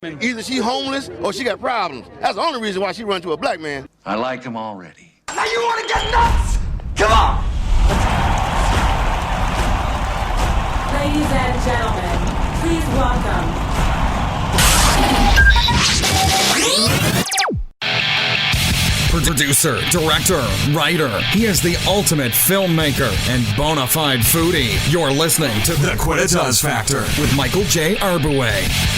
Either she homeless or she got problems. That's the only reason why she run to a black man. I like him already. Now you want to get nuts? Come on! Ladies and gentlemen, please welcome. Producer, director, writer. He is the ultimate filmmaker and bona fide foodie. You're listening to The Quidditas Factor with Michael J. Arbouet.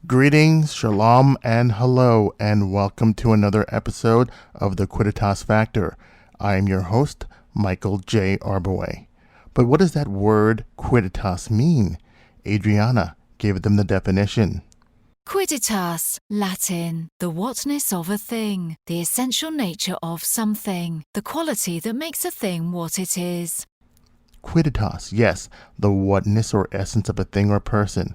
Greetings, shalom, and hello, and welcome to another episode of The Quidditas Factor. I am your host, Michael J. Arbouet. But what does that word Quidditas mean? Adriana gave them the definition. Quidditas, Latin, the whatness of a thing, the essential nature of something, the quality that makes a thing what it is. Quidditas, yes, the whatness or essence of a thing or person.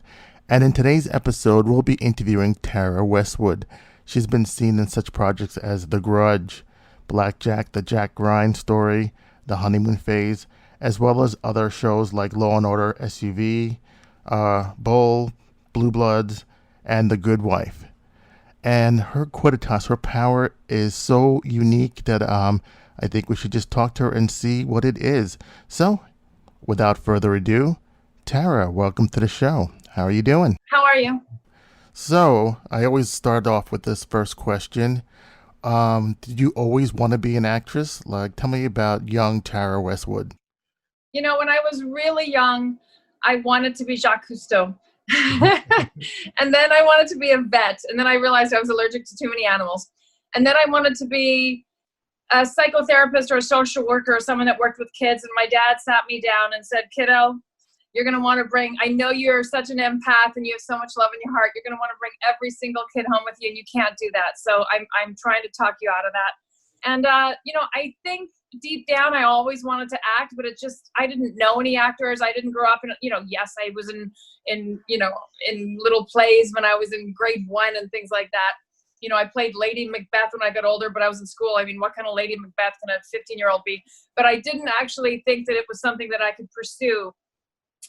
And in today's episode, we'll be interviewing Tara Westwood. She's been seen in such projects as The Grudge, Blackjack, The Jack Grind Story, The Honeymoon Phase, as well as other shows like Law & Order, SUV, Bull, Blue Bloods, and The Good Wife. And her Quidditas, her power is so unique that I think we should just talk to her and see what it is. So, without further ado, Tara, welcome to the show. How are you doing? How are you? So, I always start off with this first question. Did you always want to be an actress? Like, tell me about young Tara Westwood. You know, when I was really young, I wanted to be Jacques Cousteau. And then I wanted to be a vet. And then I realized I was allergic to too many animals. And then I wanted to be a psychotherapist or a social worker or someone that worked with kids. And my dad sat me down and said, kiddo, you're going to want to bring, I know you're such an empath and you have so much love in your heart. You're going to want to bring every single kid home with you, and you can't do that. So I'm trying to talk you out of that. And, I think deep down, I always wanted to act, but I didn't know any actors. I didn't grow up in, yes, I was in little plays when I was in grade 1 and things like that. I played Lady Macbeth when I got older, but I was in school. I mean, what kind of Lady Macbeth can a 15-year-old be? But I didn't actually think that it was something that I could pursue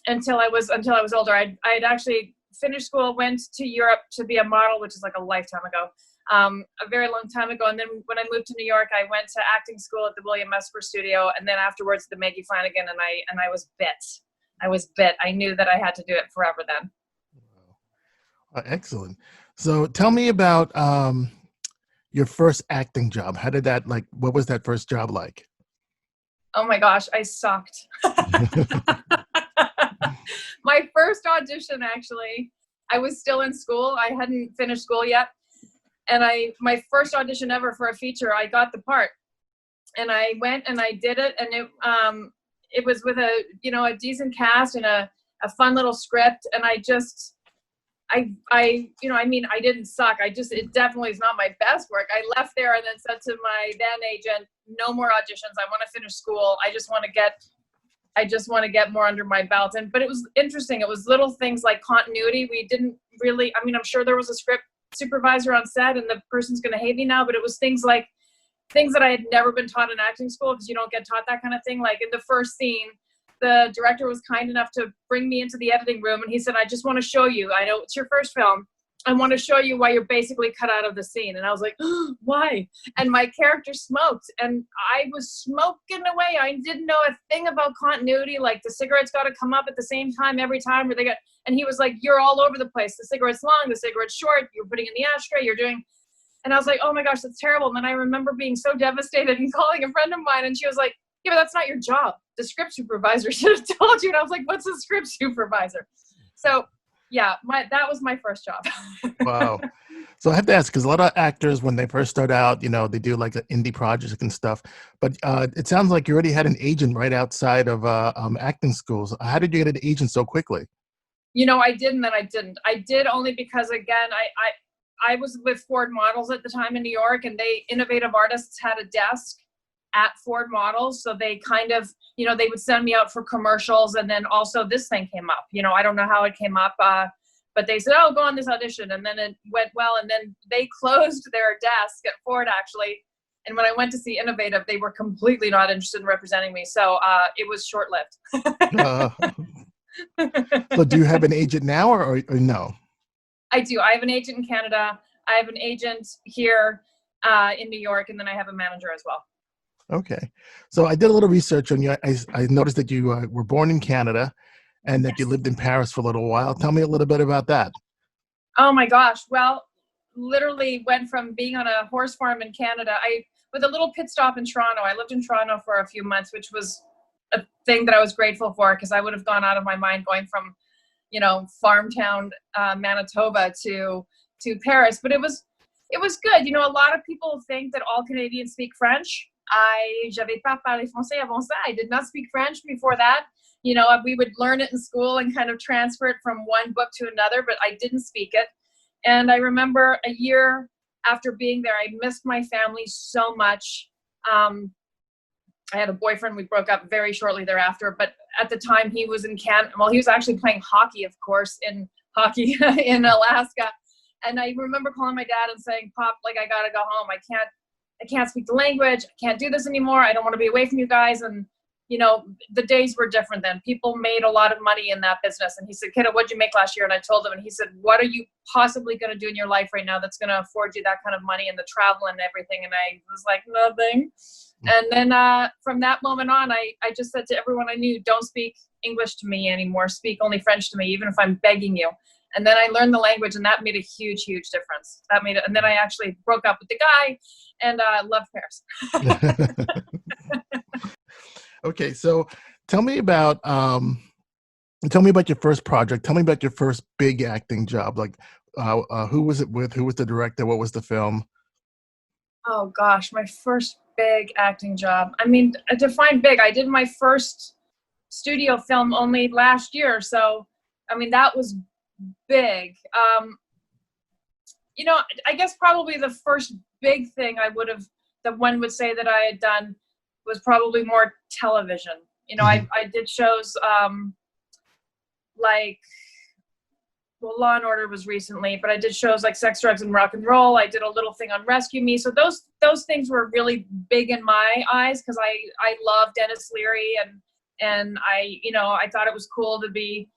until I was older. I had actually finished school, went to Europe to be a model, which is like a lifetime ago, a very long time ago. And then when I moved to New York, I went to acting school at the William Esper Studio, and then afterwards the Maggie Flanagan, and I was bit. I knew that I had to do it forever then. Excellent. So tell me about your first acting job. How did that, what was that first job like? Oh my gosh, I sucked. My first audition, actually, I was still in school. I hadn't finished school yet. And my first audition ever for a feature, I got the part. And I went and I did it. And it was with a decent cast and a fun little script. And I didn't suck. It definitely is not my best work. I left there and then said to my then agent, no more auditions. I want to finish school. I just want to get more under my belt. But it was interesting. It was little things like continuity. We didn't really, I'm sure there was a script supervisor on set and the person's going to hate me now, but it was things that I had never been taught in acting school, because you don't get taught that kind of thing. Like in the first scene, the director was kind enough to bring me into the editing room, and he said, I just want to show you, I know it's your first film, I want to show you why you're basically cut out of the scene. And I was like, oh, why? And my character smoked, and I was smoking away. I didn't know a thing about continuity. Like the cigarettes got to come up at the same time every time, and he was like, you're all over the place. The cigarette's long, the cigarette's short, you're putting in the ashtray, and I was like, oh my gosh, that's terrible. And then I remember being so devastated and calling a friend of mine, and she was like, yeah, but that's not your job. The script supervisor should have told you. And I was like, what's a script supervisor? So yeah, that was my first job. Wow. So I have to ask, because a lot of actors, when they first start out, they do like an indie projects and stuff. But it sounds like you already had an agent right outside of acting schools. How did you get an agent so quickly? I did, and then I didn't. I did only because, again, I was with Ford Models at the time in New York, and Innovative Artists had a desk at Ford Models. So they kind of, they would send me out for commercials. And then also this thing came up, I don't know how it came up, but they said, oh, go on this audition. And then it went well. And then they closed their desk at Ford, actually, And when I went to see Innovative, they were completely not interested in representing me. So it was short-lived. So do you have an agent now or no? I do. I have an agent in Canada. I have an agent here in New York, and then I have a manager as well. Okay. So I did a little research on you. I noticed that you were born in Canada and that you lived in Paris for a little while. Tell me a little bit about that. Oh my gosh. Well, literally went from being on a horse farm in Canada, with a little pit stop in Toronto. I lived in Toronto for a few months, which was a thing that I was grateful for, because I would have gone out of my mind going from, farm town Manitoba to Paris. But it was good. A lot of people think that all Canadians speak French. J'avais pas parlé français avant ça. I did not speak French before that. We would learn it in school and kind of transfer it from one book to another, but I didn't speak it. And I remember a year after being there, I missed my family so much. I had a boyfriend. We broke up very shortly thereafter, but at the time he was in Canada. Well, he was actually playing hockey, of course, in Alaska. And I remember calling my dad and saying, "Pop, I gotta go home. I can't speak the language. I can't do this anymore. I don't want to be away from you guys." And, the days were different then. People made a lot of money in that business. And he said, "Kiddo, what'd you make last year?" And I told him, and he said, "What are you possibly going to do in your life right now that's going to afford you that kind of money and the travel and everything?" And I was like, "Nothing." And then from that moment on, I just said to everyone I knew, "Don't speak English to me anymore. Speak only French to me, even if I'm begging you." And then I learned the language, and that made a huge, huge difference. And then I actually broke up with the guy, and loved Paris. Okay, so tell me about your first project. Tell me about your first big acting job. Who was it with? Who was the director? What was the film? Oh gosh, my first big acting job. I mean, define big. I did my first studio film only last year, so I mean that was big. I guess probably the first big thing that one would say that I had done was probably more television. I did shows Law and Order was recently, but I did shows like Sex, Drugs, and Rock and Roll. I did a little thing on Rescue Me. So those things were really big in my eyes, because I love Dennis Leary, and I thought it was cool to be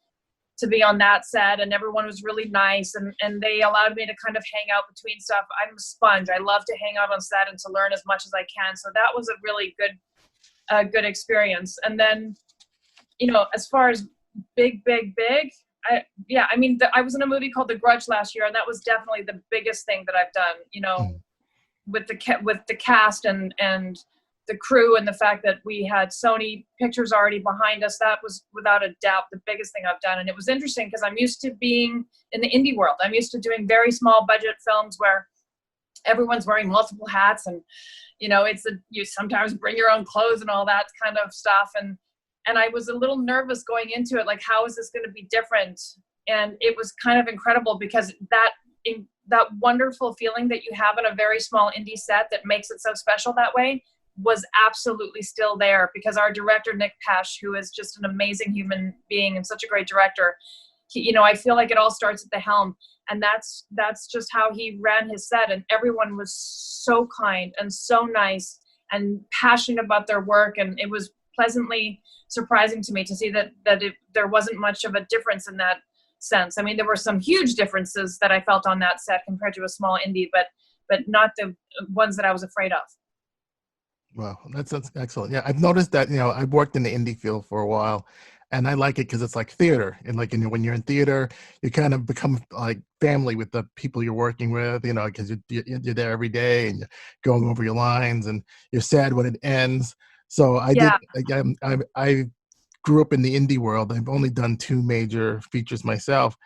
on that set, and everyone was really nice, and they allowed me to kind of hang out between stuff. I'm a sponge. I love to hang out on set and to learn as much as I can. So that was a really good experience. And then, as far as big, I was in a movie called The Grudge last year, and that was definitely the biggest thing that I've done, with the cast and the crew, and the fact that we had Sony Pictures already behind us. That was without a doubt the biggest thing I've done. And it was interesting because I'm used to being in the indie world. I'm used to doing very small budget films where everyone's wearing multiple hats, and you sometimes bring your own clothes and all that kind of stuff. And I was a little nervous going into it, like, how is this going to be different? And it was kind of incredible, because that wonderful feeling that you have on a very small indie set that makes it so special that way was absolutely still there, because our director, Nick Pesh, who is just an amazing human being and such a great director, I feel like it all starts at the helm. And that's just how he ran his set. And everyone was so kind and so nice and passionate about their work. And it was pleasantly surprising to me to see that there wasn't much of a difference in that sense. I mean, there were some huge differences that I felt on that set compared to a small indie, but not the ones that I was afraid of. Wow, that's excellent. Yeah, I've noticed that, I've worked in the indie field for a while, and I like it because it's like theater. And when you're in theater, you kind of become like family with the people you're working with, because you're there every day and you're going over your lines, and you're sad when it ends. So I grew up in the indie world. I've only done 2 major features myself.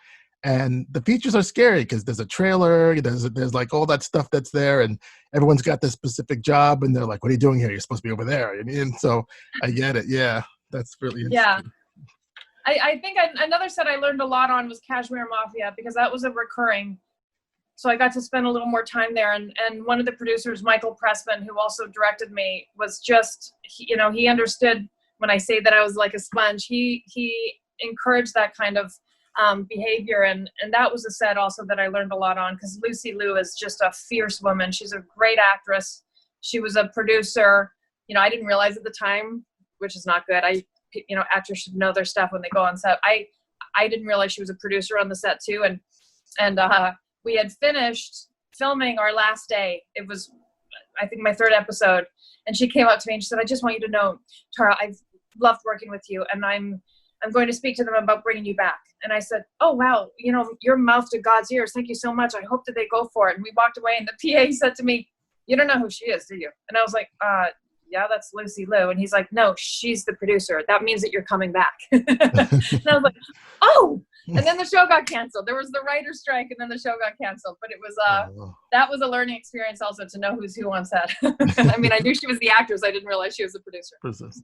And the features are scary because there's a trailer, there's like all that stuff that's there, and everyone's got this specific job, and they're like, "What are you doing here? You're supposed to be over there." And so I get it. Yeah, that's really interesting. Yeah. I think another set I learned a lot on was Kashmir Mafia, because that was a recurring. So I got to spend a little more time there. And one of the producers, Michael Pressman, who also directed me, was just, he understood when I say that I was like a sponge. He encouraged that kind of behavior. And that was a set also that I learned a lot on, because Lucy Liu is just a fierce woman. She's a great actress. she was a producer. You know, I didn't realize at the time, which is not good. Actors should know their stuff when they go on set. I didn't realize she was a producer on the set too. And we had finished filming our last day. It was, I think, my 3rd episode. And she came up to me and she said, I just want you to know, Tara, I've loved working with you, and I'm going to speak to them about bringing you back. And I said, oh, wow, you know, your mouth to God's ears. Thank you so much. I hope that they go for it. And we walked away, and the PA said to me, you don't know who she is, do you? And I was like, yeah, that's Lucy Liu. And he's like, no, she's the producer. That means that you're coming back. And I was like, oh. And then the show got canceled. There was the writer's strike, and then the show got canceled. But it was that was a learning experience also, to know who's who on set. I mean, I knew she was the actress. I didn't realize she was the producer.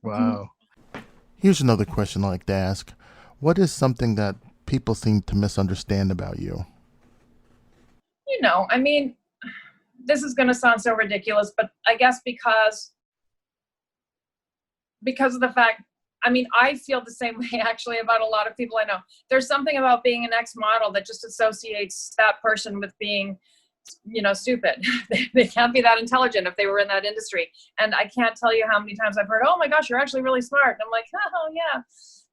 Wow. Here's another question I like to ask. What is something that people seem to misunderstand about you? You know, I mean, this is going to sound so ridiculous, but I guess because of the fact, I mean, I feel the same way actually about a lot of people I know. There's something about being an ex-model that just associates that person with being, you know, stupid. They can't be that intelligent if they were in that industry. And I can't tell you how many times I've heard, oh my gosh, you're actually really smart. And I'm like, oh yeah,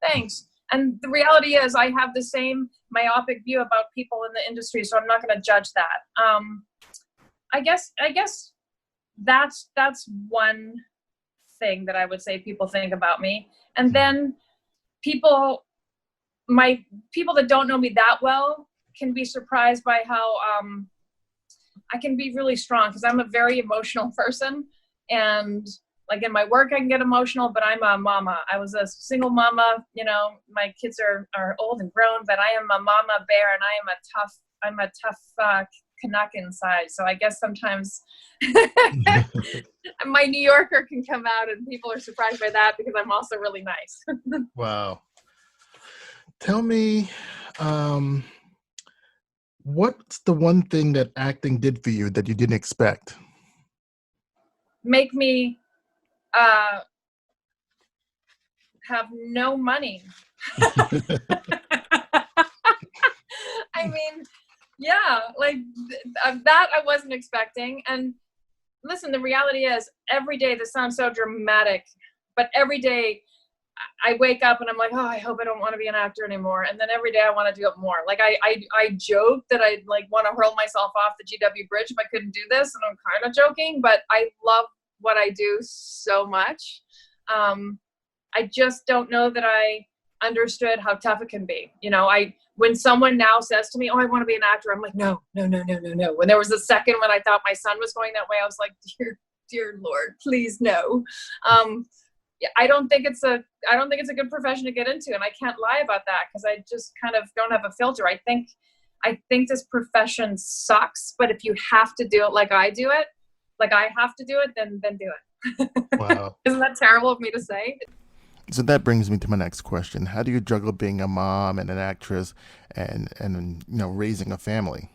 thanks. And the reality is I have the same myopic view about people in the industry, so I'm not going to judge that. I guess that's one thing that I would say people think about me. And then people that don't know me that well can be surprised by how I can be really strong, because I'm a very emotional person. And like in my work, I can get emotional, but I'm a mama. I was a single mama. You know, my kids are old and grown, but I am a mama bear, and I'm a tough Canuck inside. So I guess sometimes my New Yorker can come out, and people are surprised by that, because I'm also really nice. Wow. Tell me, what's the one thing that acting did for you that you didn't expect? Make me have no money. I mean, yeah, like that I wasn't expecting. And listen, the reality is, every day, this sounds so dramatic, but every day I wake up and I'm like, oh, I hope I don't want to be an actor anymore. And then every day I want to do it more. Like I joke that I like want to hurl myself off the GW Bridge if I couldn't do this. And I'm kind of joking, but I love what I do so much. I just don't know that I understood how tough it can be. You know, when someone now says to me, oh, I want to be an actor, I'm like, no. When there was a second when I thought my son was going that way, I was like, dear Lord, please no. I don't think it's a good profession to get into, and I can't lie about that, because I just kind of don't have a filter. I think this profession sucks, but if you have to do it like I do it, then do it. Wow. Isn't that terrible of me to say? So that brings me to my next question. How do you juggle being a mom and an actress and you know, raising a family?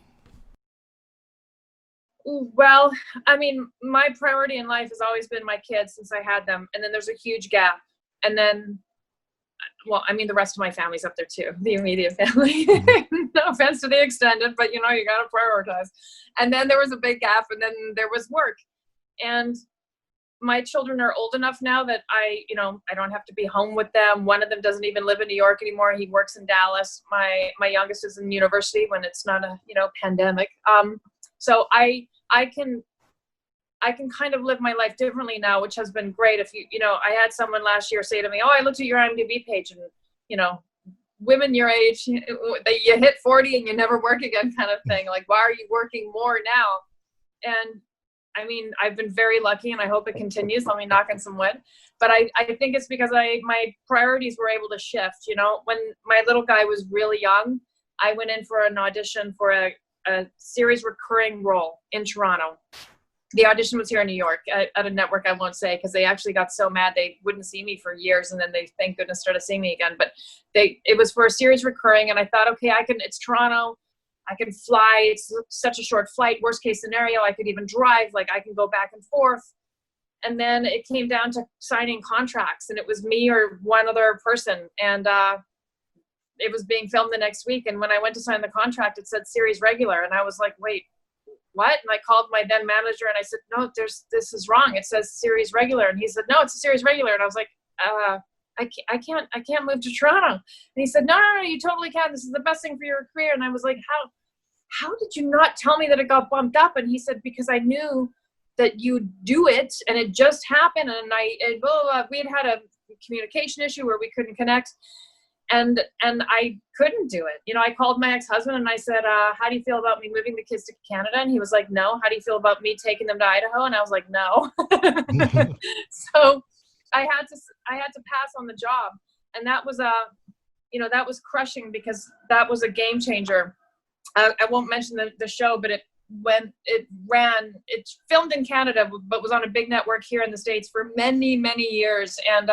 Well, I mean, my priority in life has always been my kids since I had them. And then there's a huge gap. And then, well, I mean, the rest of my family's up there too, the immediate family. No offense to the extended, but you know, you got to prioritize. And then there was a big gap, and then there was work. And my children are old enough now that I don't have to be home with them. One of them doesn't even live in New York anymore. He works in Dallas. My youngest is in university when it's not a, pandemic. So I can kind of live my life differently now, which has been great. If I had someone last year say to me, oh, I looked at your IMDb page, and, women your age, you hit 40 and you never work again kind of thing. Like, why are you working more now? And I mean, I've been very lucky, and I hope it continues. Let me knock on some wood. But I think it's because my priorities were able to shift. When my little guy was really young, I went in for an audition for a series recurring role in Toronto. The audition was here in New York at a network I won't say, because they actually got so mad they wouldn't see me for years, and then they, thank goodness, started seeing me again. But it was for a series recurring, and I thought, okay, it's Toronto. I can fly. It's such a short flight. Worst case scenario, I could even drive. Like, I can go back and forth. And then it came down to signing contracts, and it was me or one other person. And it was being filmed the next week. And when I went to sign the contract, it said series regular. And I was like, wait, what? And I called my then manager and I said, no, this is wrong. It says series regular. And he said, no, it's a series regular. And I was like, I can't move to Toronto. And he said, no, you totally can. This is the best thing for your career. And I was like, how did you not tell me that it got bumped up? And he said, because I knew that you do it and it just happened. And we had a communication issue where we couldn't connect. And I couldn't do it. I called my ex-husband and I said, how do you feel about me moving the kids to Canada? And he was like, no. How do you feel about me taking them to Idaho? And I was like, no. So I had to pass on the job. And that was that was crushing because that was a game changer. I won't mention the show, but it filmed in Canada, but was on a big network here in the States for many, many years. And,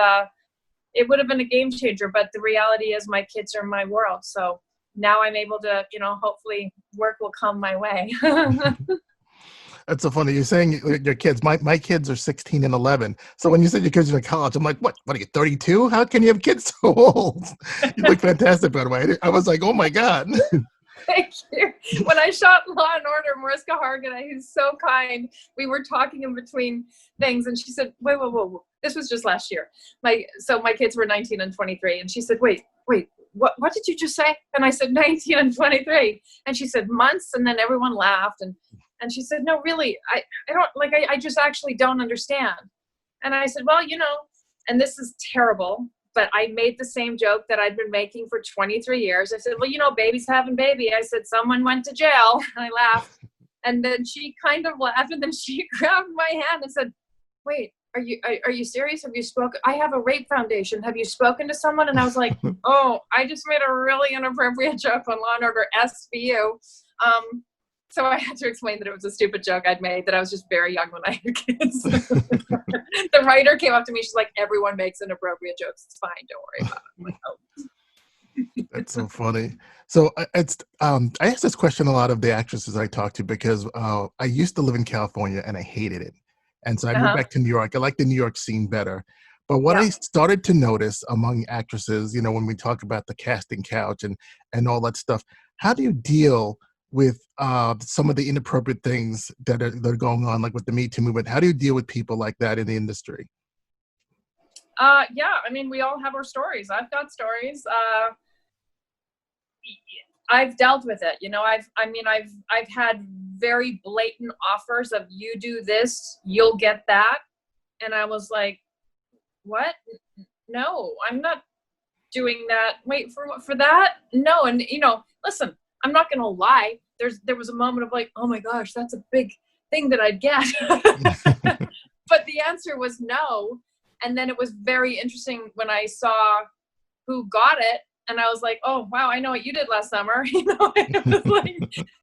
it would have been a game changer, but the reality is my kids are my world. So now I'm able to, hopefully work will come my way. That's so funny. You're saying your kids, my kids are 16 and 11. So when you said your kids are in college, I'm like, what are you, 32? How can you have kids so old? You look fantastic, by the way. I was like, oh my God. Thank you. When I shot Law and Order, Mariska Hargitay, who's so kind, we were talking in between things, and she said, wait. This was just last year. My kids were 19 and 23, and she said, wait, what did you just say? And I said, 19 and 23. And she said, months, and then everyone laughed, and she said, no, really, I don't, I just actually don't understand. And I said, well, and this is terrible, but I made the same joke that I'd been making for 23 years. I said, well, baby's having baby. I said, someone went to jail. And I laughed. And then she kind of laughed, and then she grabbed my hand and said, wait, are you serious? Have you spoken? I have a rape foundation. Have you spoken to someone? And I was like, oh, I just made a really inappropriate joke on Law and Order SVU. So I had to explain that it was a stupid joke I'd made, that I was just very young when I had kids. The writer came up to me. She's like, everyone makes inappropriate jokes. It's fine. Don't worry about it. I'm like, oh. That's so funny. So I ask this question a lot of the actresses I talk to because I used to live in California and I hated it. And so I moved back to New York. I like the New York scene better. But what I started to notice among actresses, when we talk about the casting couch and all that stuff, how do you deal with some of the inappropriate things that are going on, like with the Me Too movement? How do you deal with people like that in the industry? Yeah, I mean, we all have our stories. I've got stories. I've dealt with it. I've had very blatant offers of, you do this, you'll get that. And I was like, what? No, I'm not doing that. Wait, for that? No. And, listen, I'm not going to lie. There was a moment of like, oh my gosh, that's a big thing that I'd get. But the answer was no. And then it was very interesting when I saw who got it. And I was like, oh, wow, I know what you did last summer. It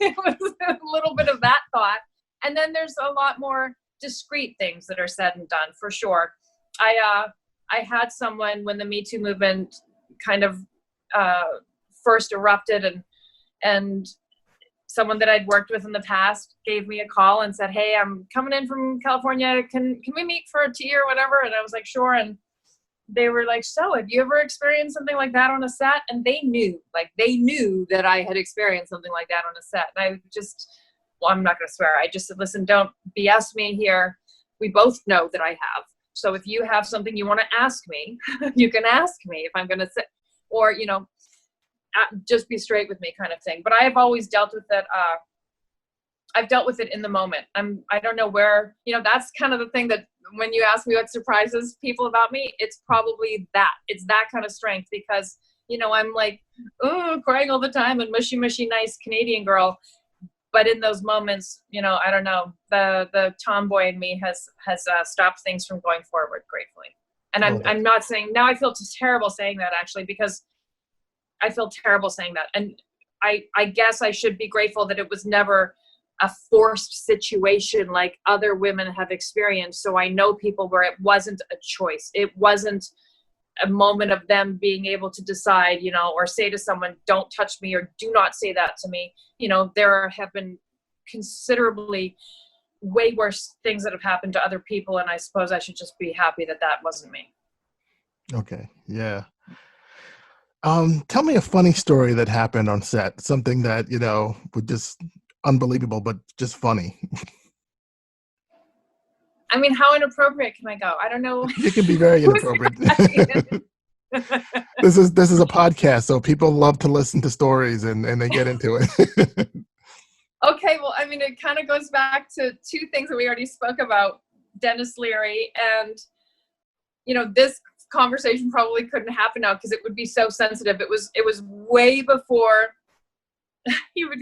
was a little bit of that thought. And then there's a lot more discreet things that are said and done, for sure. I had someone when the Me Too movement kind of first erupted, and someone that I'd worked with in the past gave me a call and said, hey, I'm coming in from California. Can we meet for a tea or whatever? And I was like, sure. And they were like, so have you ever experienced something like that on a set? And they knew that I had experienced something like that on a set. And I'm not going to swear. I just said, listen, don't BS me here. We both know that I have. So if you have something you want to ask me, you can ask me if I'm going to say, or, just be straight with me kind of thing. But I have always dealt with it. I've dealt with it in the moment. I don't know where, that's kind of the thing that when you ask me what surprises people about me, it's probably that. It's that kind of strength because, I'm like, crying all the time and mushy, nice Canadian girl. But in those moments, I don't know, the tomboy in me has stopped things from going forward, gratefully. And I'm not saying, now I feel terrible saying that actually, because I feel terrible saying that. And I guess I should be grateful that it was never a forced situation like other women have experienced. So I know people where it wasn't a choice. It wasn't a moment of them being able to decide, or say to someone, don't touch me or do not say that to me. There have been considerably way worse things that have happened to other people. And I suppose I should just be happy that that wasn't me. Okay. Yeah. Tell me a funny story that happened on set, something that, would just unbelievable, but just funny. I mean, how inappropriate can I go? I don't know. You can be very inappropriate. This is a podcast, so people love to listen to stories and they get into it. Okay, well, I mean, it kind of goes back to two things that we already spoke about, Dennis Leary, and, you know, this conversation probably couldn't happen now because it would be so sensitive. It was way before he would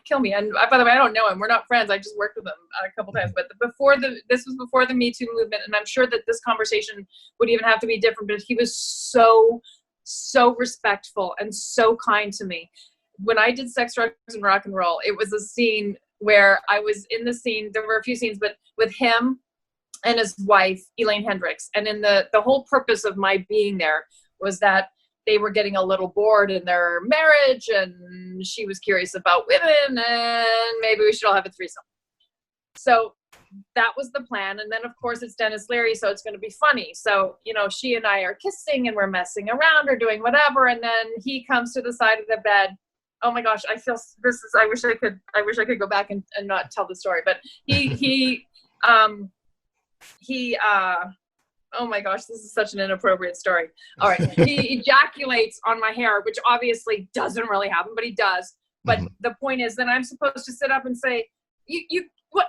kill me. And by the way, I don't know him. We're not friends. I just worked with him a couple times. But this was before the Me Too movement, and I'm sure that this conversation would even have to be different. But he was so respectful and so kind to me. When I did Sex, Drugs, and Rock and Roll, it was a scene where I was in the scene. There were a few scenes, but with him and his wife, Elaine Hendricks. And in the whole purpose of my being there was that they were getting a little bored in their marriage, and she was curious about women, and maybe we should all have a threesome. So that was the plan. And then, of course, it's Dennis Leary, so it's going to be funny. So, you know, she and I are kissing, and we're messing around or doing whatever, and then he comes to the side of the bed. Oh my gosh, I feel this is. I wish I could go back and not tell the story, but he oh my gosh, this is such an inappropriate story. All right, he ejaculates on my hair, which obviously doesn't really happen, but he does. But the point is that I'm supposed to sit up and say, what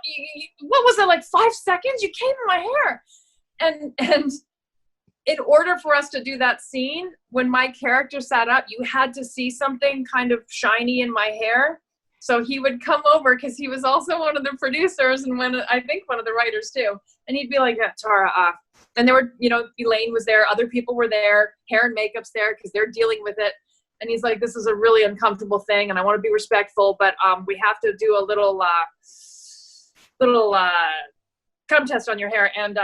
was it, like 5 seconds? You came in my hair, and in order for us to do that scene, when my character sat up, you had to see something kind of shiny in my hair. So he would come over because he was also one of the producers and I think one of the writers too. And he'd be like, yeah, Tara, and there were, you know, Elaine was there, other people were there, hair and makeup's there because they're dealing with it. And he's like, this is a really uncomfortable thing, and I want to be respectful, but we have to do a little cum test on your hair, and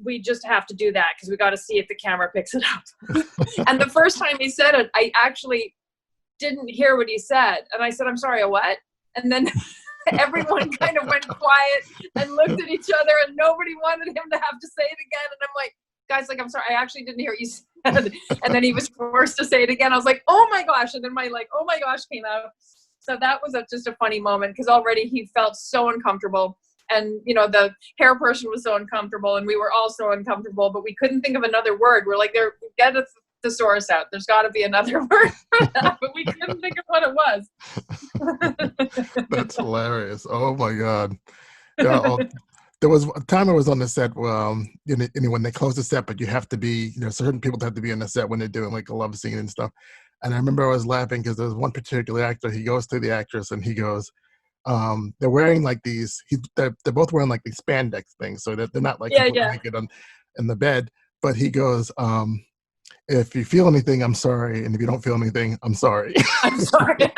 we just have to do that because we got to see if the camera picks it up. And the first time he said it, I actually didn't hear what he said, and I said, I'm sorry, a what? And then everyone kind of went quiet and looked at each other, and nobody wanted him to have to say it again. And I'm like, guys, like, I'm sorry, I actually didn't hear what you said. And then he was forced to say it again. I was like, oh my gosh. And then my oh my gosh came out. So that was just a funny moment because already he felt so uncomfortable. And, you know, the hair person was so uncomfortable, and we were all so uncomfortable, but we couldn't think of another word. We're like, get a thesaurus out. There's got to be another word for that, but we couldn't think of what it was. That's hilarious. Oh, my God. Yeah, there was a time I was on the set, when they close the set, but you have to be, you know, certain people have to be on the set when they're doing like a love scene and stuff. And I remember I was laughing because there was one particular actor, he goes to the actress and he goes, they're wearing like these, they're both wearing like these spandex things, so they're not like naked in the bed, but he goes, if you feel anything, I'm sorry, and if you don't feel anything, I'm sorry. I'm sorry.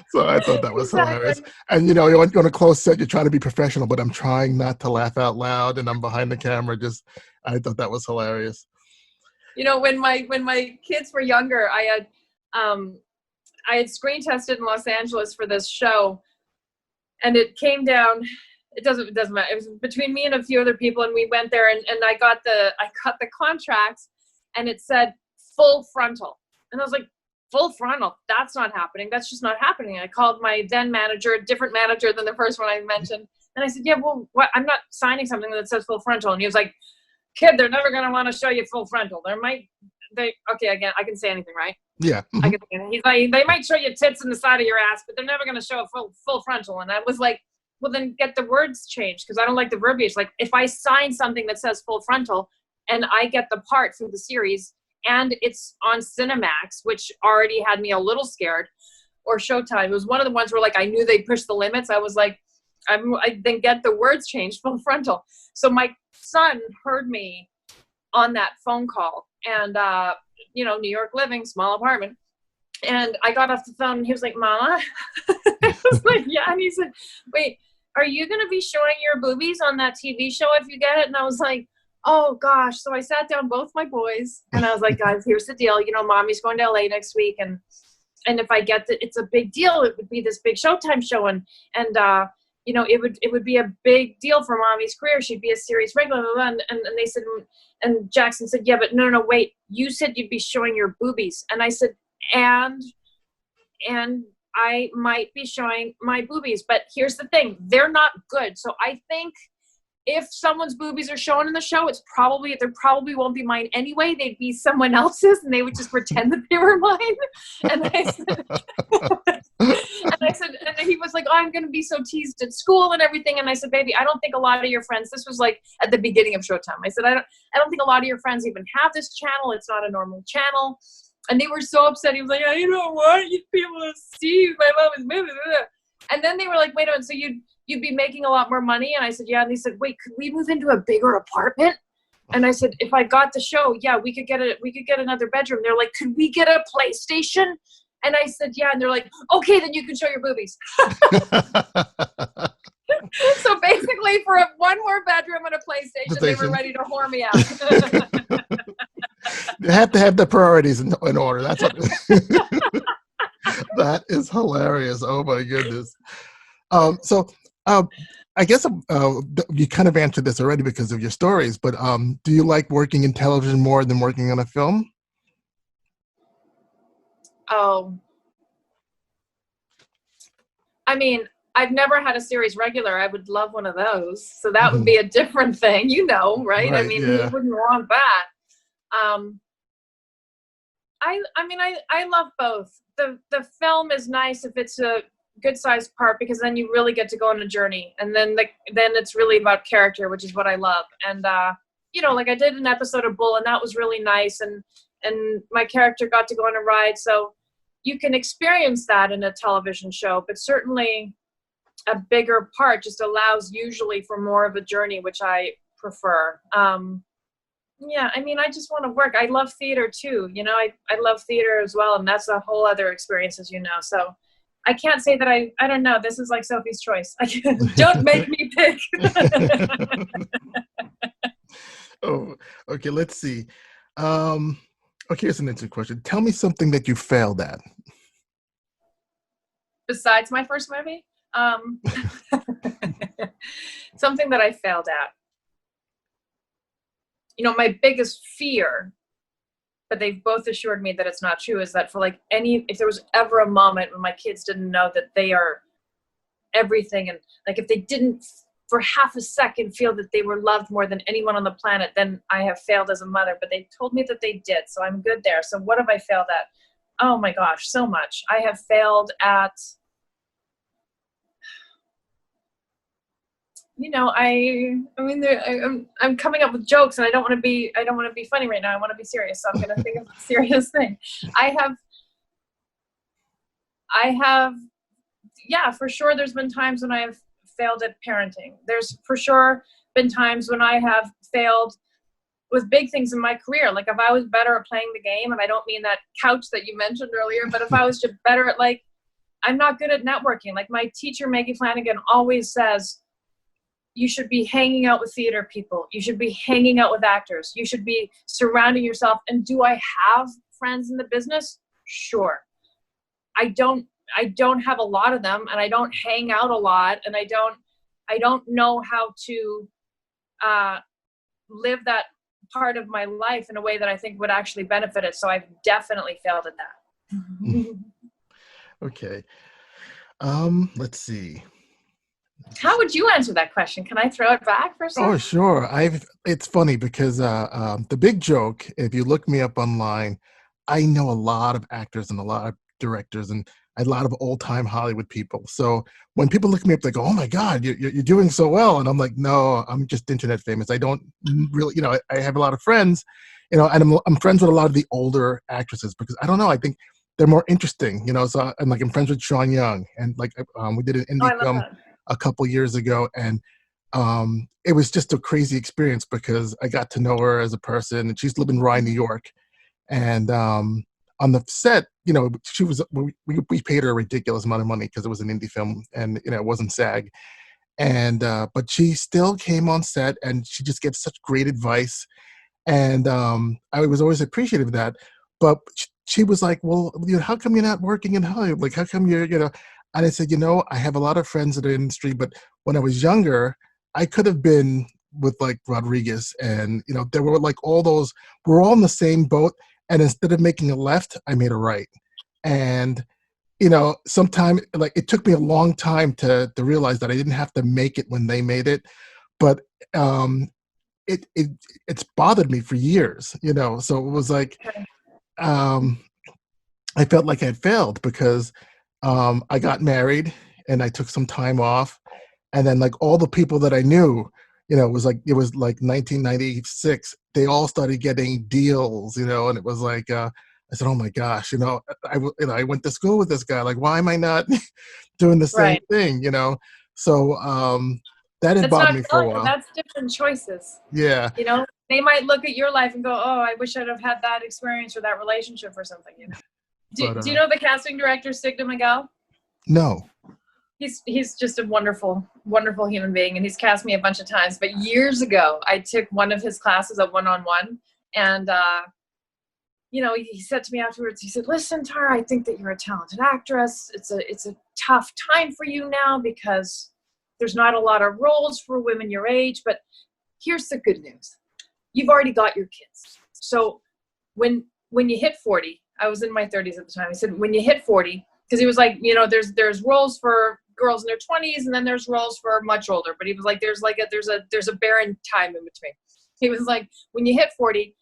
So I thought that was hilarious. And, you know, you're on a close set, you're trying to be professional, but I'm trying not to laugh out loud, and I'm behind the camera. I thought that was hilarious. You know, when my kids were younger, I had screen tested in Los Angeles for this show, and it came down. It doesn't matter. It was between me and a few other people, and we went there, and I got the contracts, and it said full frontal, and I was like, full frontal? That's not happening. That's just not happening. I called my then manager, a different manager than the first one I mentioned, and I said, yeah, well, what? I'm not signing something that says full frontal, and he was like, kid, they're never going to want to show you full frontal. Okay, again, I can say anything, right? Yeah. He's like, they might show you tits in the side of your ass, but they're never going to show a full frontal. And I was like, well, then get the words changed because I don't like the verbiage. Like, if I sign something that says full frontal and I get the part through the series and it's on Cinemax, which already had me a little scared, or Showtime, it was one of the ones where like I knew they pushed the limits. I was like, I then get the words changed, full frontal. So my son heard me on that phone call, and you know, New York living, small apartment. And I got off the phone and he was like, Mama? I was like, yeah. And he said, wait, are you going to be showing your boobies on that TV show if you get it? And I was like, oh gosh. So I sat down both my boys and I was like, guys, here's the deal. You know, Mommy's going to LA next week. And if I get it's a big deal. It would be this big Showtime show. And you know, it would be a big deal for Mommy's career. She'd be a series regular. And they said, and Jackson said, yeah, but no, wait, you said you'd be showing your boobies. And I said, and and I might be showing my boobies, but here's the thing, they're not good. So I think if someone's boobies are shown in the show, they probably won't be mine anyway. They'd be someone else's, and they would just pretend that they were mine. And I said, and he was like, "Oh, I'm going to be so teased at school and everything." And I said, "Baby, I don't think a lot of your friends." This was like at the beginning of Showtime. I said, "I don't think a lot of your friends even have this channel. It's not a normal channel." And they were so upset. He was like, "I don't want you people to see my mom is moving." And then they were like, "Wait a minute, so you'd be making a lot more money?" And I said, "Yeah." And they said, "Wait, could we move into a bigger apartment?" And I said, "If I got the show, yeah, we could get another bedroom." They're like, "Could we get a PlayStation?" And I said, "Yeah." And they're like, "Okay, then you can show your boobies." So basically, for one more bedroom and a PlayStation, they were ready to whore me out. You have to have the priorities in order. That's what. That is hilarious. Oh my goodness. I guess you kind of answered this already because of your stories, but do you like working in television more than working on a film? Oh, I mean, I've never had a series regular. I would love one of those. So that would be a different thing, right? I mean, who wouldn't want that? I love both. The film is nice if it's a good sized part, because then you really get to go on a journey, and then it's really about character, which is what I love. And like I did an episode of Bull, and that was really nice, and my character got to go on a ride. So you can experience that in a television show, but certainly a bigger part just allows usually for more of a journey, which I prefer. Yeah, I mean, I just want to work. I love theater too. I love theater as well, and that's a whole other experience, as you know. So I can't say that I don't know. This is like Sophie's Choice. Don't make me pick. Oh, okay. Let's see. Okay, here's an interesting question. Tell me something that you failed at. Besides my first movie? Something that I failed at. My biggest fear, but they've both assured me that it's not true, is that if there was ever a moment when my kids didn't know that they are everything, and like if they didn't for half a second feel that they were loved more than anyone on the planet, then I have failed as a mother. But they told me that they did, so I'm good there. So what have I failed at? Oh my gosh, so much. I have failed at, I'm coming up with jokes, and I don't want to be funny right now. I want to be serious, so I'm going to think of a serious thing. I have, yeah, for sure. There's been times when I have failed at parenting. There's for sure been times when I have failed with big things in my career. Like if I was better at playing the game, and I don't mean that couch that you mentioned earlier, but if I was just better at, I'm not good at networking. Like my teacher, Maggie Flanagan, always says, you should be hanging out with theater people. You should be hanging out with actors. You should be surrounding yourself. And do I have friends in the business? Sure. I don't have a lot of them, and I don't hang out a lot, and I don't know how to live that part of my life in a way that I think would actually benefit it. So I've definitely failed at that. Okay. Let's see. How would you answer that question? Can I throw it back for a second? Oh, sure. It's funny because the big joke, if you look me up online, I know a lot of actors and a lot of directors and a lot of old-time Hollywood people. So when people look me up, they go, "Oh my God, you're doing so well," and I'm like, "No, I'm just internet famous. I don't really, I have a lot of friends, and I'm friends with a lot of the older actresses because I don't know, I think they're more interesting, So I'm friends with Sean Young, and we did an indie film a couple years ago, and it was just a crazy experience because I got to know her as a person, and she's living in Rye, New York, and on the set, she was we paid her a ridiculous amount of money because it was an indie film, and it wasn't SAG, and but she still came on set, and she just gave such great advice, and I was always appreciative of that. But she was like, "Well, how come you're not working in Hollywood? Like, how come you're And I said, I have a lot of friends in the industry, but when I was younger, I could have been with Rodriguez, and there were all those. We're all in the same boat, and instead of making a left, I made a right. And sometime, like, it took me a long time to realize that I didn't have to make it when they made it, but it's bothered me for years, so it was like, um I felt like I had failed because I got married and I took some time off, and then, like, all the people that I knew, it was like 1996. They all started getting deals, and it was like, I said, "Oh my gosh, I went to school with this guy. Like, why am I not doing the same Right. thing?" So that had That's bothered not me for a failure. while. That's different choices. Yeah, They might look at your life and go, "Oh, I wish I'd have had that experience or that relationship or something." Do, but do you know the casting director, Signa Miguel? no. He's just a wonderful, wonderful human being, and he's cast me a bunch of times. But years ago, I took one of his classes, a one-on-one, and he said to me afterwards, he said, "Listen, Tara, I think that you're a talented actress. It's a tough time for you now because there's not a lot of roles for women your age, but here's the good news. You've already got your kids. So when you hit 40, I was in my 30s at the time. He said, when you hit 40, because he was like, there's roles for girls in their 20s, and then there's roles for much older. But he was like, there's a barren time in between. He was like, when you hit 40,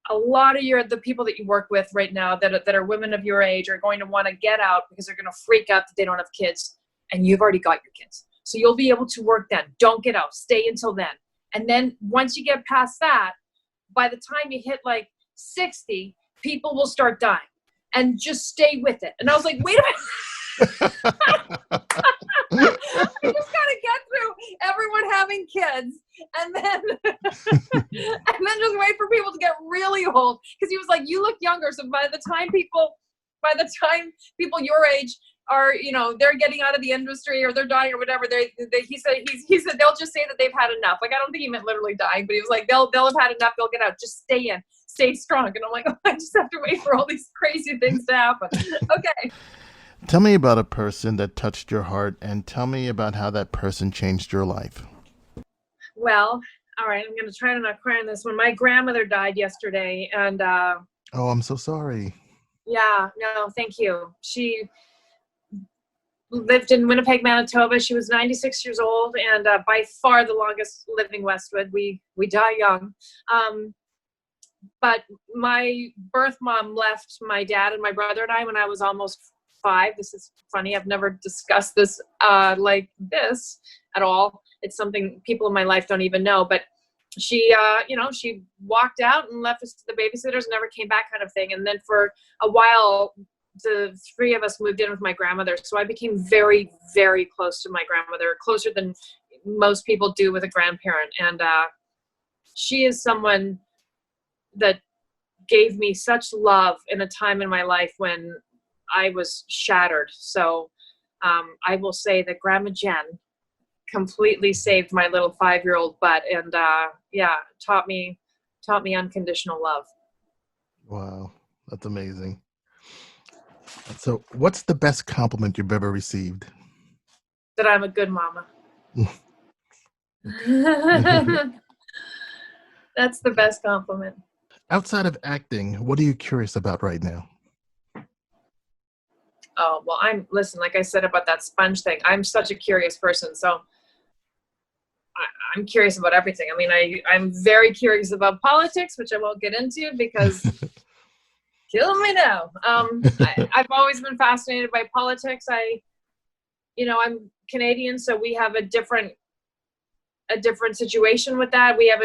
a lot of the people that you work with right now that are women of your age are going to want to get out because they're going to freak out that they don't have kids, and you've already got your kids. So you'll be able to work then. Don't get out. Stay until then. And then once you get past that, by the time you hit like 60, people will start dying. And just stay with it." And I was like, wait a minute. I just got to get through everyone having kids and then just wait for people to get really old. Because he was like, you look younger. So by the time people your age are, they're getting out of the industry or they're dying or whatever, he said they'll just say that they've had enough. Like, I don't think he meant literally dying, but he was like, they'll have had enough. They'll get out. Just stay in. Stay strong. And I'm like, oh, I just have to wait for all these crazy things to happen. Okay. Tell me about a person that touched your heart, and tell me about how that person changed your life. Well, all right, I'm going to try to not cry on this one. My grandmother died yesterday, and Oh, I'm so sorry. yeah, no, thank you. She lived in Winnipeg, Manitoba. She was 96 years old, and by far the longest living Westwood. We die young. But my birth mom left my dad and my brother and I when I was almost 5. This is funny. I've never discussed this like this at all. It's something people in my life don't even know. But she, she walked out and left us to the babysitters and never came back, kind of thing. And then for a while, the 3 of us moved in with my grandmother. So I became very, very close to my grandmother, closer than most people do with a grandparent. And she is someone that gave me such love in a time in my life when I was shattered. So I will say that Grandma Jen completely saved my little 5-year-old butt, and taught me unconditional love. Wow, That's amazing. So what's the best compliment you've ever received? That I'm a good mama. That's the best compliment. Outside of acting, what are you curious about right now? Oh, well, like I said about that sponge thing, I'm such a curious person. So I'm curious about everything. I mean, I'm very curious about politics, which I won't get into because kill me now. I've always been fascinated by politics. I'm Canadian, so we have a different situation with that. We have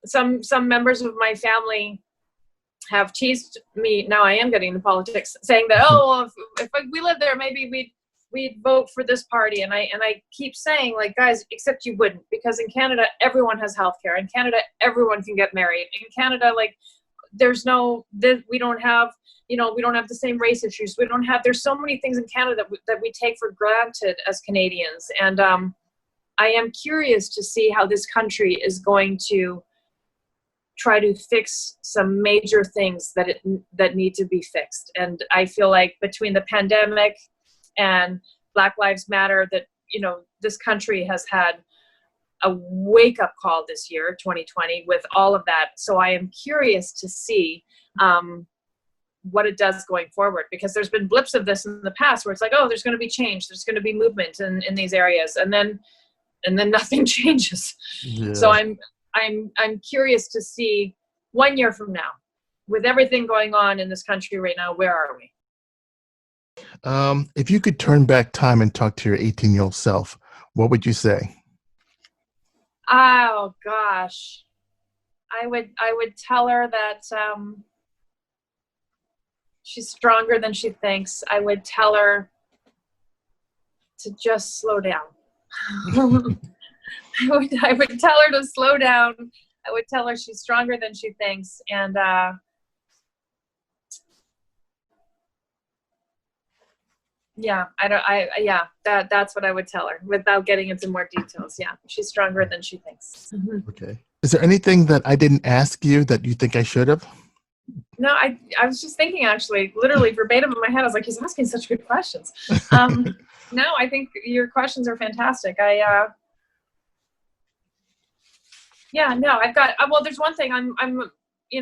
some members of my family have teased me. Now I am getting into politics, saying that, oh, if we lived there, maybe we'd vote for this party. And I keep saying, like, guys, except you wouldn't, because in Canada, everyone has healthcare. In Canada, everyone can get married. In Canada, like, we don't have the same race issues. There's so many things in Canada that we take for granted as Canadians. And I am curious to see how this country is going to try to fix some major things that need to be fixed. And I feel like between the pandemic and Black Lives Matter, that, this country has had a wake-up call this year, 2020, with all of that. So I am curious to see what it does going forward, because there's been blips of this in the past where it's like, oh, there's going to be change, there's going to be movement in these areas, and then nothing changes. Yeah. So I'm curious to see 1 year from now, with everything going on in this country right now, where are we? If you could turn back time and talk to your 18-year-old self, what would you say? Oh gosh, I would tell her that she's stronger than she thinks. I would tell her to just slow down. I would tell her to slow down. I would tell her she's stronger than she thinks, and that's what I would tell her without getting into more details. Yeah, she's stronger than she thinks. Okay. Is there anything that I didn't ask you that you think I should have? No, I was just thinking, actually, literally verbatim in my head. I was like, he's asking such good questions. No, I think your questions are fantastic. I've got, well, there's one thing I'm,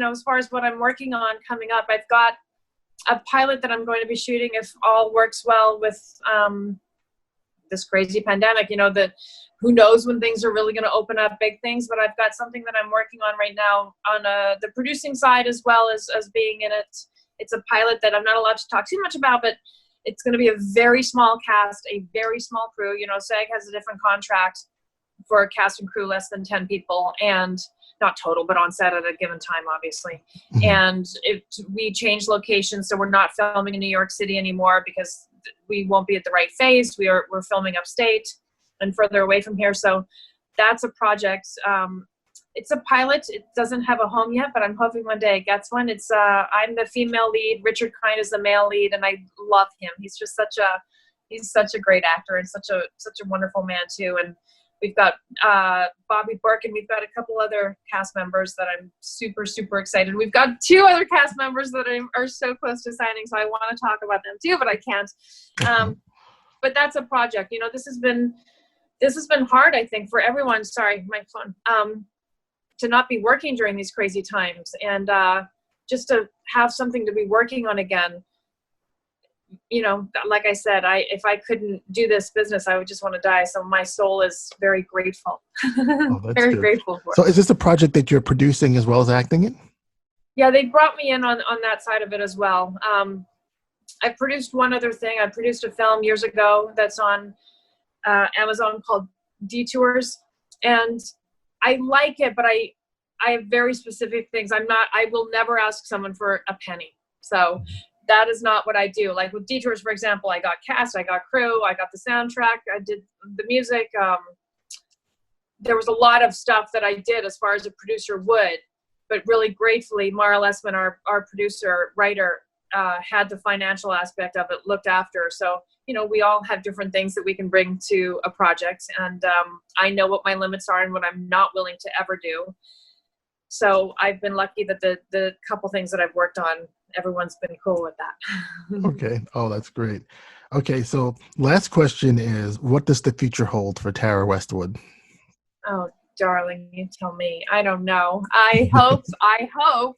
as far as what I'm working on coming up, I've got a pilot that I'm going to be shooting if all works well with this crazy pandemic, that who knows when things are really going to open up big things, but I've got something that I'm working on right now on the producing side as well as being in it. It's a pilot that I'm not allowed to talk too much about, but it's going to be a very small cast, a very small crew. SAG has a different contract for a cast and crew less than 10 people, and not total, but on set at a given time, obviously. Mm-hmm. And we changed locations, so we're not filming in New York City anymore because we won't be at the right phase. We're filming upstate and further away from here. So that's a project. It's a pilot. It doesn't have a home yet, but I'm hoping one day it gets one. It's I'm the female lead. Richard Kind is the male lead, and I love him. He's just such a great actor and such a wonderful man too. And we've got Bobby Burke, and we've got a couple other cast members that I'm super, super excited. We've got 2 other cast members that are so close to signing, so I want to talk about them too, but I can't. But that's a project. This has been hard, I think, for everyone. Sorry, my phone. To not be working during these crazy times, and just to have something to be working on again. Like I said, if I couldn't do this business, I would just want to die. So my soul is very grateful. Oh, that's very good. grateful for it. So is this a project that you're producing as well as acting in? Yeah, they brought me in on that side of it as well. I produced one other thing. I produced a film years ago that's on Amazon called Detours, and I like it, but I have very specific things. I will never ask someone for a penny. So that is not what I do. Like with Detours, for example, I got cast, I got crew, I got the soundtrack, I did the music. There was a lot of stuff that I did as far as a producer would, but really gratefully, Mara Lessman, our producer, writer, had the financial aspect of it looked after. So, we all have different things that we can bring to a project. And I know what my limits are and what I'm not willing to ever do. So I've been lucky that the couple things that I've worked on, everyone's been cool with that. Okay. Oh, that's great. Okay. So last question is, what does the future hold for Tara Westwood? Oh, darling, you tell me. I don't know. I hope, I hope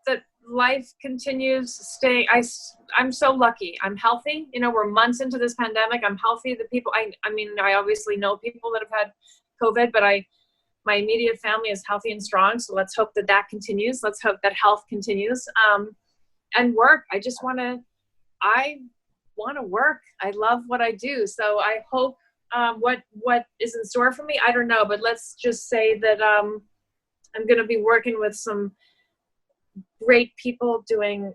that life continues to stay. I'm so lucky. I'm healthy. We're months into this pandemic. I'm healthy. The people, I obviously know people that have had COVID, but my immediate family is healthy and strong. So let's hope that continues. Let's hope that health continues. And work. I want to work. I love what I do. So I hope, what is in store for me, I don't know, but let's just say that, I'm going to be working with some great people doing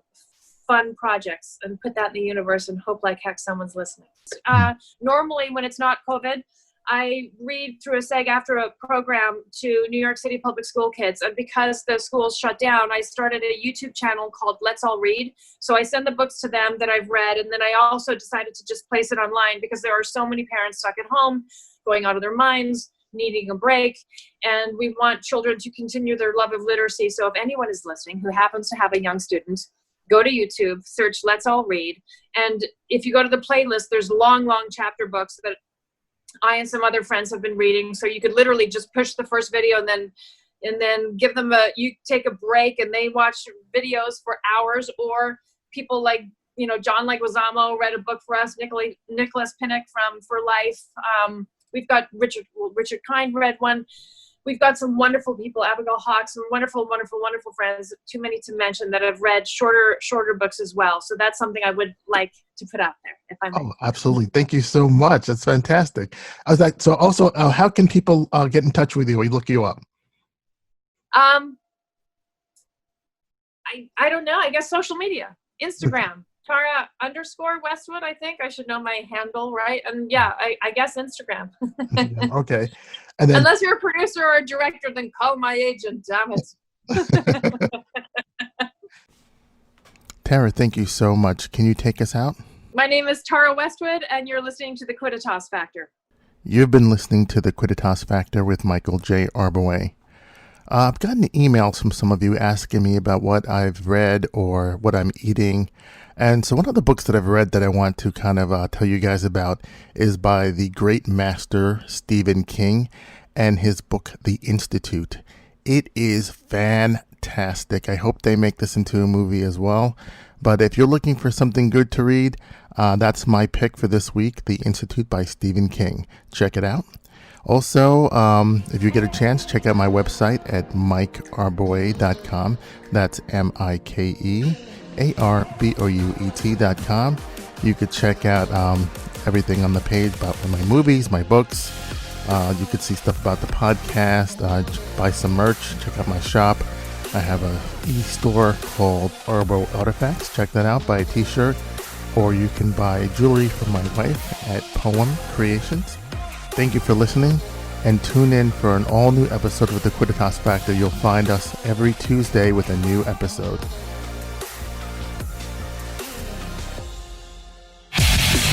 fun projects and put that in the universe and hope like heck someone's listening. Normally when it's not COVID, I read through a SAG-AFTRA program to New York City public school kids. And because the schools shut down, I started a YouTube channel called Let's All Read. So I send the books to them that I've read. And then I also decided to just place it online because there are so many parents stuck at home, going out of their minds, needing a break. And we want children to continue their love of literacy. So if anyone is listening who happens to have a young student, go to YouTube, search Let's All Read. And if you go to the playlist, there's long, long chapter books that I and some other friends have been reading. So you could literally just push the first video and then, and then give them you take a break and they watch videos for hours, or people like, John Leguizamo read a book for us, Nicholas Pinnock from For Life. We've got Richard Kind read one. We've got some wonderful people, Abigail Hawk, some wonderful, wonderful, wonderful friends, too many to mention, that have read shorter books as well. So that's something I would like to put out there, if I may. Oh, absolutely. Thank you so much. That's fantastic. I was like, so also, how can people get in touch with you or look you up? I don't know. I guess social media, Instagram, Tara _Westwood. I think I should know my handle, right? And yeah, I guess Instagram. Okay. And then, unless you're a producer or a director, then call my agent. Damn it. Tara, thank you so much. Can you take us out? My name is Tara Westwood, and you're listening to the Quidditas Factor. You've been listening to the Quidditas Factor with Michael J. Arbouet. I've gotten emails from some of you asking me about what I've read or what I'm eating. And so one of the books that I've read that I want to kind of tell you guys about is by the great master Stephen King and his book, The Institute. It is fantastic. I hope they make this into a movie as well. But if you're looking for something good to read, that's my pick for this week, The Institute by Stephen King. Check it out. Also, if you get a chance, check out my website at mikearbouet.com. That's MikeArbouet.com. You could check out everything on the page about my movies, my books. You could see stuff about the podcast, buy some merch, check out my shop. I have a e-store called Arbouet Artifacts. Check that out. Buy a t-shirt. Or you can buy jewelry from my wife at Poem Creations. Thank you for listening, and tune in for an all-new episode with the Quidditas Factor. You'll find us every Tuesday with a new episode.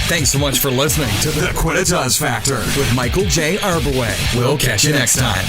Thanks so much for listening to the Quidditas Factor with Michael J. Arbouet. We'll catch you next time.